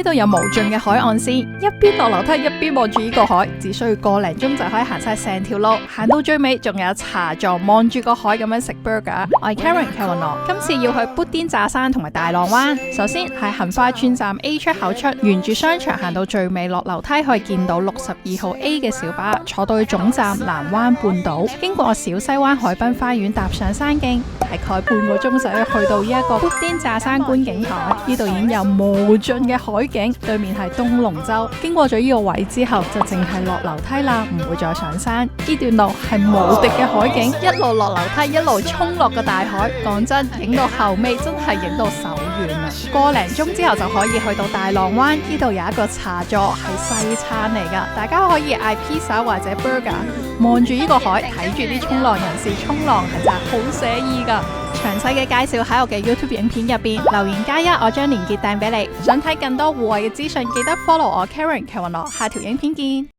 呢度有無盡嘅海岸線，一邊落樓梯一邊望住呢個海，只需要個零鐘就可以行晒成條路，行到最尾仲有茶座望住個海咁樣食 burger。我係 Karen 喬雲樂，今次要去砵甸乍山同埋大浪灣。首先喺杏花邨站 A 出口出，沿住商場行到最尾落樓梯可以見到62號 A 嘅小巴，坐到去總站南灣半島，經過小西灣海濱花園，踏上山徑，大概半個鐘就可以去到呢一個砵甸乍山觀景台。呢度已經有無盡嘅海景，對面係東龍洲。經過咗呢個位之後，就淨係落樓梯啦，唔會再上山。呢段路係無敵嘅海景，一路落樓梯，一路衝落個大海。講真，影到後尾真係影到手軟啊！個零鐘之後就可以去到大浪灣，呢度有一個茶座係西餐嚟噶，大家可以嗌 pizza 或者 burger， 望住呢個海，睇住啲衝浪人士衝浪，係真係好寫意噶。詳細嘅介紹喺我嘅 YouTube 影片入邊，留言加一，我將連結掟俾你。想睇更多戶外嘅資訊，記得 follow 我 Karen 喬雲樂，下條影片見。